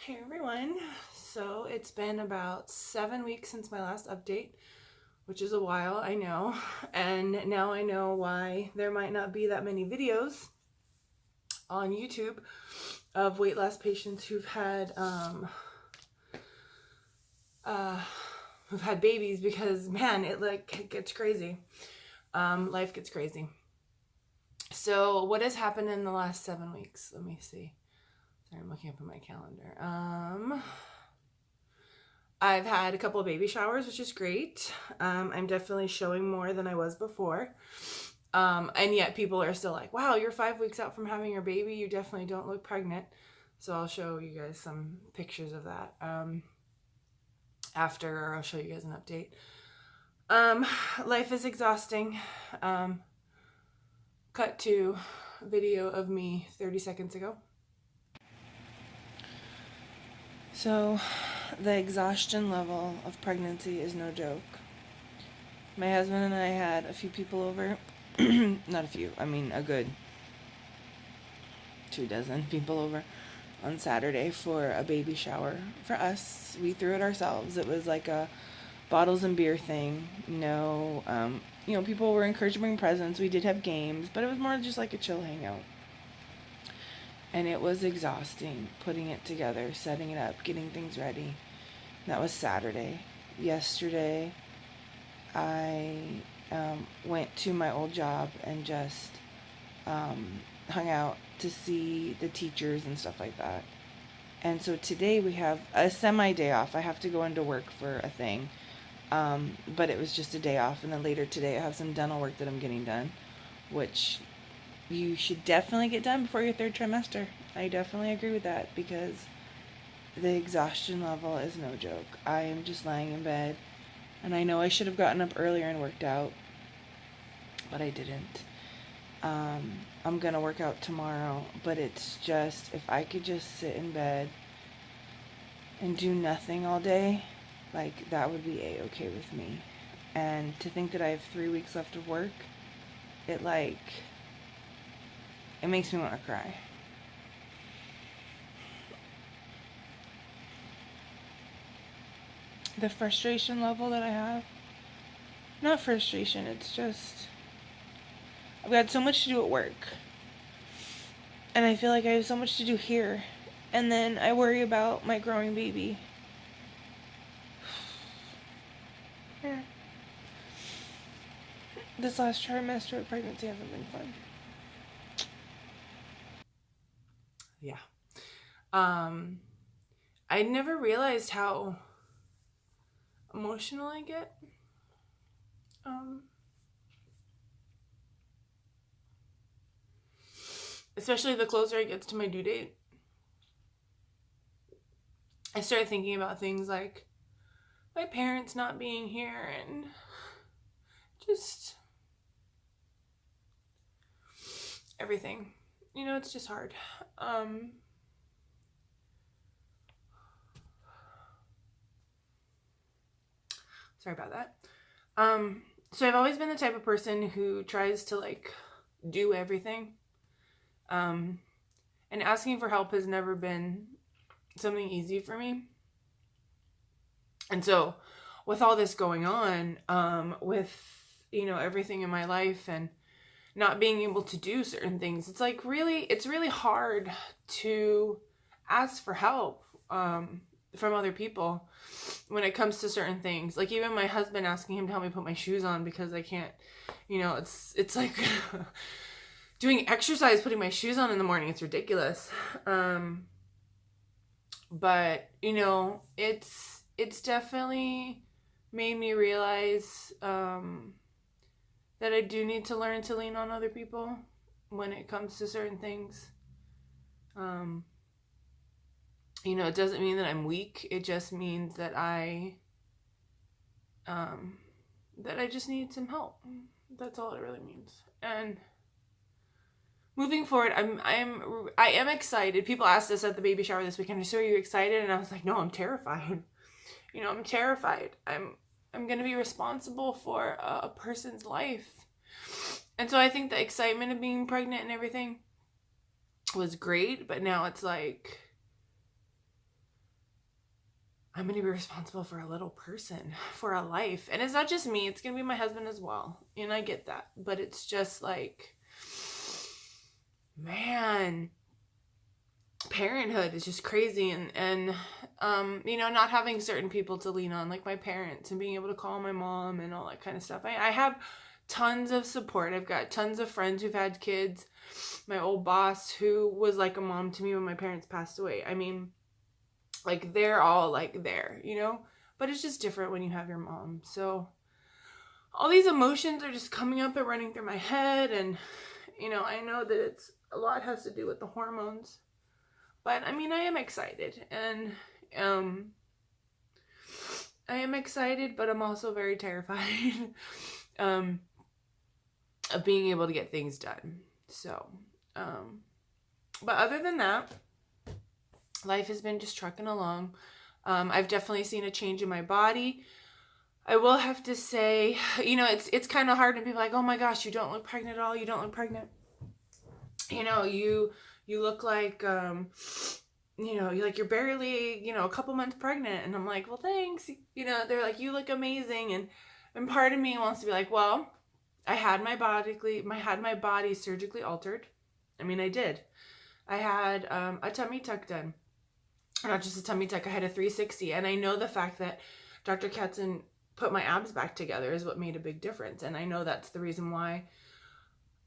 Hey everyone. So it's been about 7 weeks since my last update, which is a while, I know. And now I know why there might not be that many videos on YouTube of weight loss patients who've had babies, because man, it gets crazy. Life gets crazy. So what has happened in the last 7 weeks? Let me see. Sorry, I'm looking up at my calendar. I've had a couple of baby showers, which is great. I'm definitely showing more than I was before. And yet people are still like, wow, you're 5 weeks out from having your baby. You definitely don't look pregnant. So I'll show you guys some pictures of that after, or I'll show you guys an update. Life is exhausting. Cut to a video of me 30 seconds ago. So the exhaustion level of pregnancy is no joke. My husband and I had a few people over. Not a few, I mean a good 24 people over on Saturday for a baby shower. For us, we threw it ourselves. It was like a bottles and beer thing. No, people were encouraged to bring presents. We did have games, but it was more just like a chill hangout. And it was exhausting putting it together, setting it up, getting things ready. That was Saturday. Yesterday, I went to my old job and just hung out to see the teachers and stuff like that. And so today we have a semi-day off. I have to go into work for a thing, but it was just a day off. And then later today I have some dental work that I'm getting done, which you should definitely get done before your third trimester. I definitely agree with that, because the exhaustion level is no joke. I am just lying in bed, and I know I should have gotten up earlier and worked out, but I didn't. I'm gonna work out tomorrow, but it's just, if I could just sit in bed and do nothing all day, like, that would be a-okay with me. And to think that I have 3 weeks left of work, it makes me want to cry. The frustration level that I have, not frustration, it's just, I've got so much to do at work, and I feel like I have so much to do here, and then I worry about my growing baby. This last trimester of pregnancy hasn't been fun. Yeah. I never realized how emotional I get. Especially the closer it gets to my due date. I started thinking about things like my parents not being here and just everything. It's just hard. Sorry about that. So I've always been the type of person who tries to do everything. And asking for help has never been something easy for me. And so with all this going on, with, everything in my life and not being able to do certain things, it's really hard to ask for help from other people when it comes to certain things. Like even my husband, asking him to help me put my shoes on because I can't, it's like doing exercise, putting my shoes on in the morning. It's ridiculous. But it's definitely made me realize that I do need to learn to lean on other people when it comes to certain things. It doesn't mean that I'm weak. It just means that I just need some help. That's all it really means. And moving forward, I am excited. People asked us at the baby shower this weekend, so are you excited? And I was like, no, I'm terrified. I'm terrified. I'm going to be responsible for a person's life. And so I think the excitement of being pregnant and everything was great, but now it's like, I'm going to be responsible for a little person, for a life. And it's not just me, it's going to be my husband as well. And I get that. But it's just like, man, parenthood is just crazy. And not having certain people to lean on, like my parents, and being able to call my mom and all that kind of stuff. I have tons of support. I've got tons of friends who've had kids. My old boss, who was like a mom to me when my parents passed away. I mean, like, they're all like there, but it's just different when you have your mom. So all these emotions are just coming up and running through my head. And, I know that a lot has to do with the hormones, but I mean, I am excited, and, I am excited, but I'm also very terrified, of being able to get things done. So, but other than that, life has been just trucking along. I've definitely seen a change in my body. I will have to say, it's kind of hard when people are like, oh my gosh, you don't look pregnant at all. You don't look pregnant. You look like, you're barely, a couple months pregnant. And I'm like, well, thanks. They're like, you look amazing. And part of me wants to be like, well, I had my body surgically altered. I mean, I did. I had a tummy tuck done. Not just a tummy tuck, I had a 360. And I know the fact that Dr. Katzen put my abs back together is what made a big difference. And I know that's the reason why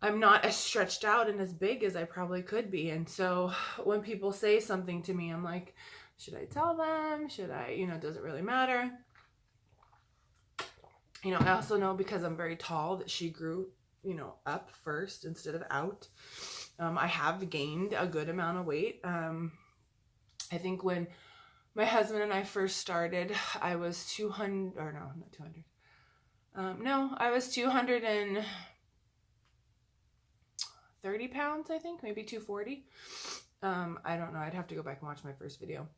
I'm not as stretched out and as big as I probably could be. And so when people say something to me, I'm like, should I tell them? Should I, does it really matter? I also know, because I'm very tall, that she grew, up first instead of out. I have gained a good amount of weight. I think when my husband and I first started, I was 200, or no, not 200. I was 230 pounds, I think, maybe 240. I don't know. I'd have to go back and watch my first video.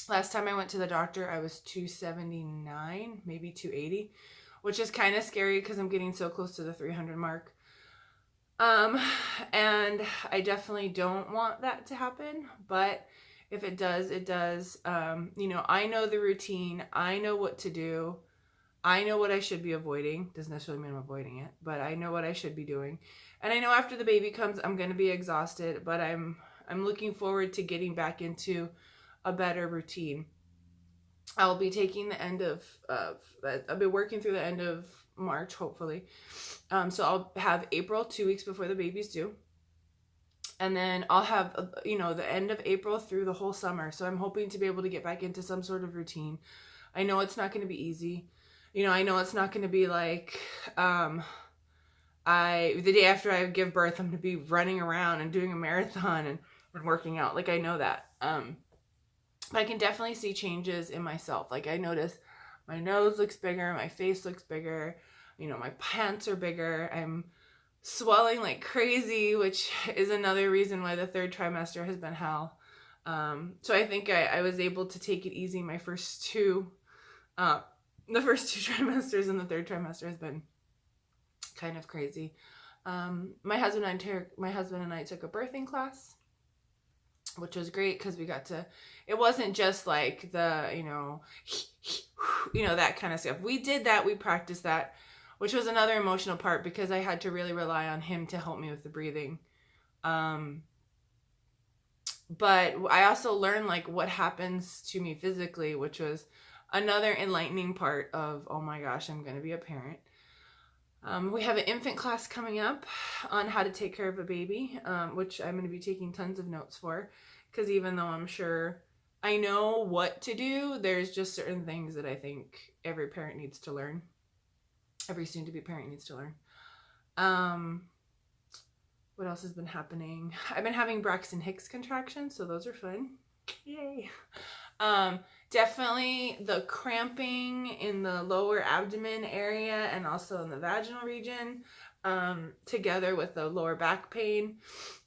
Last time I went to the doctor, I was 279, maybe 280, which is kind of scary because I'm getting so close to the 300 mark. And I definitely don't want that to happen, but if it does, it does. I know the routine. I know what to do. I know what I should be avoiding. Doesn't necessarily mean I'm avoiding it, but I know what I should be doing. And I know after the baby comes, I'm going to be exhausted, but I'm looking forward to getting back into a better routine. I'll be taking the end of I'll be working through the end of March, hopefully. So I'll have April, 2 weeks before the baby's due. And then I'll have, the end of April through the whole summer. So I'm hoping to be able to get back into some sort of routine. I know it's not going to be easy. I know it's not going to be like, the day after I give birth, I'm going to be running around and doing a marathon and working out. Like, I know that. But I can definitely see changes in myself. Like, I notice my nose looks bigger, my face looks bigger, my pants are bigger. I'm swelling like crazy, which is another reason why the third trimester has been hell. So I think I was able to take it easy the first two trimesters, and the third trimester has been kind of crazy. My husband and I took a birthing class, which was great because we got to, it wasn't just like the, that kind of stuff. We did that, we practiced that, which was another emotional part because I had to really rely on him to help me with the breathing. But I also learned like what happens to me physically, which was another enlightening part of, oh my gosh, I'm going to be a parent. We have an infant class coming up on how to take care of a baby, which I'm going to be taking tons of notes for, because even though I'm sure I know what to do, there's just certain things that I think every parent needs to learn. Every soon-to-be parent needs to learn. What else has been happening? I've been having Braxton Hicks contractions, so those are fun. Yay. Definitely the cramping in the lower abdomen area and also in the vaginal region, together with the lower back pain.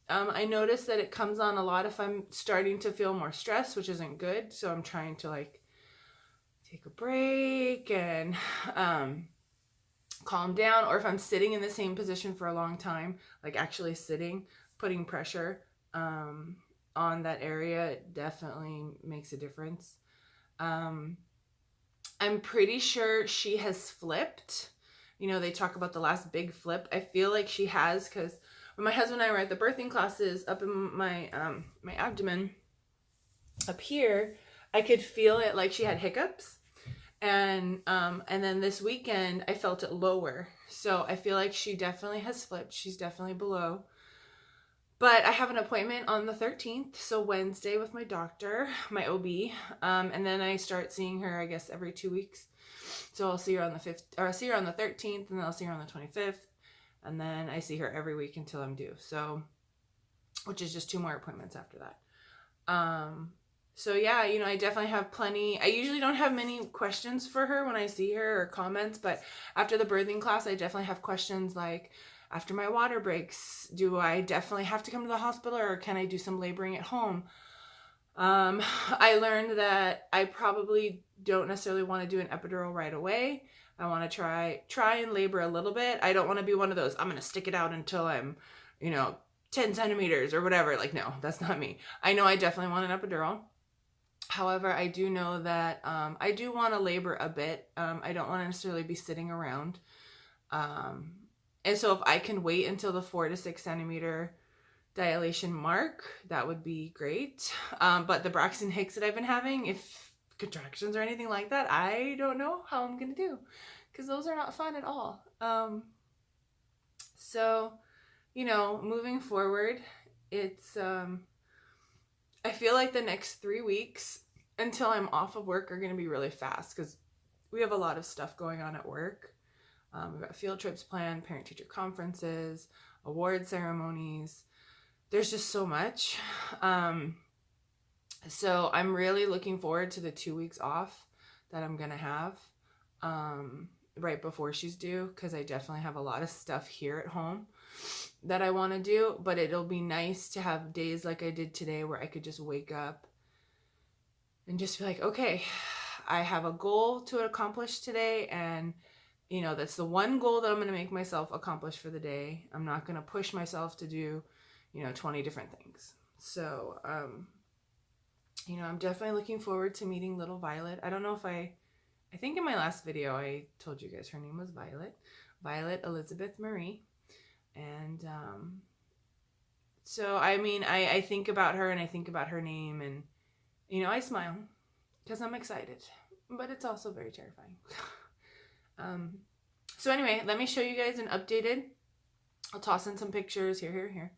I noticed that it comes on a lot if I'm starting to feel more stressed, which isn't good. So I'm trying to like take a break and calm down, or if I'm sitting in the same position for a long time, like actually sitting, putting pressure on that area, it definitely makes a difference. I'm pretty sure she has flipped. You know, they talk about the last big flip. I feel like she has, because when my husband and I were at the birthing classes, up in my my abdomen up here, I could feel it like she had hiccups. And then this weekend I felt it lower. So I feel like she definitely has flipped. She's definitely below. But I have an appointment on the 13th, so Wednesday, with my doctor, my OB. And then I start seeing her, I guess, every 2 weeks. So I'll see her on the 5th, or I'll see her on the 13th, and then I'll see her on the 25th. And then I see her every week until I'm due. So, which is just 2 more appointments after that. So yeah, you know, I definitely have plenty. I usually don't have many questions for her when I see her, or comments, but after the birthing class, I definitely have questions like, after my water breaks, do I definitely have to come to the hospital, or can I do some laboring at home? I learned that I probably don't necessarily want to do an epidural right away. I want to try and labor a little bit. I don't want to be one of those, I'm going to stick it out until I'm, 10 centimeters or whatever. Like, no, that's not me. I know I definitely want an epidural. However, I do know that I do want to labor a bit. I don't want to necessarily be sitting around. And so if I can wait until the 4 to 6 centimeter dilation mark, that would be great. But the Braxton Hicks that I've been having, if contractions or anything like that, I don't know how I'm going to do, because those are not fun at all. So, moving forward, it's, I feel like the next 3 weeks until I'm off of work are going to be really fast, because we have a lot of stuff going on at work. We've got field trips planned, parent-teacher conferences, award ceremonies. There's just so much. So I'm really looking forward to the 2 weeks off that I'm going to have right before she's due, because I definitely have a lot of stuff here at home that I want to do, but it'll be nice to have days like I did today where I could just wake up and just be like, okay, I have a goal to accomplish today, and that's the one goal that I'm going to make myself accomplish for the day. I'm not going to push myself to do 20 different things. So I'm definitely looking forward to meeting little Violet. I don't know if I think in my last video I told you guys her name was Violet Elizabeth Marie. And so I think about her, and I think about her name, and I smile because I'm excited, but it's also very terrifying. So anyway, let me show you guys an updated, I'll toss in some pictures here.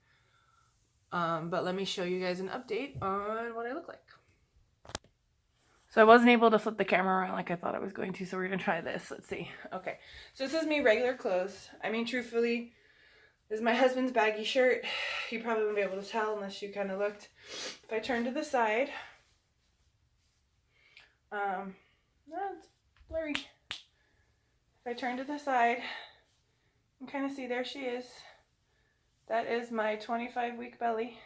But let me show you guys an update on what I look like. So I wasn't able to flip the camera around like I thought I was going to, so we're going to try this. Let's see. Okay, so this is me regular clothes. Truthfully, this is my husband's baggy shirt. You probably wouldn't be able to tell unless you kind of looked. If I turn to the side, no, it's blurry. If I turn to the side, you can kind of see there she is. That is my 25-week belly.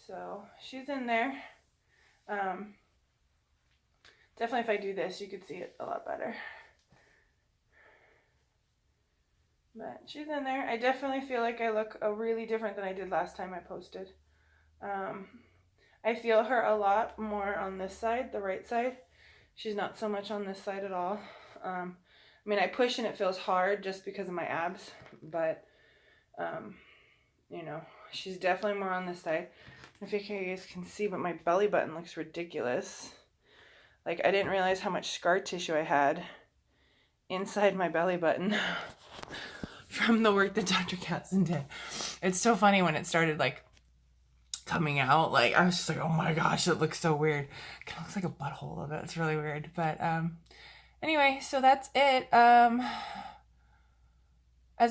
So she's in there. Definitely if I do this, you could see it a lot better. But she's in there. I definitely feel like I look really different than I did last time I posted. I feel her a lot more on this side, the right side. She's not so much on this side at all. I push and it feels hard just because of my abs, but she's definitely more on this side. If you guys can see, but my belly button looks ridiculous. Like, I didn't realize how much scar tissue I had inside my belly button from the work that Dr. Katzen did. It's so funny when it started, like, coming out. Like, I was just like, oh my gosh, it looks so weird. It kind of looks like a butthole of it. It's really weird. But anyway, so that's it. As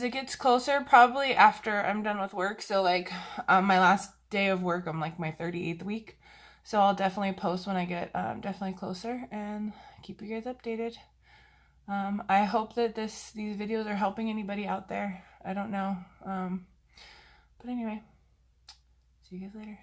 it gets closer, probably after I'm done with work, so like my last day of work, I'm like my 38th week. So I'll definitely post when I get definitely closer, and keep you guys updated. I hope that these videos are helping anybody out there. I don't know. But anyway, see you guys later.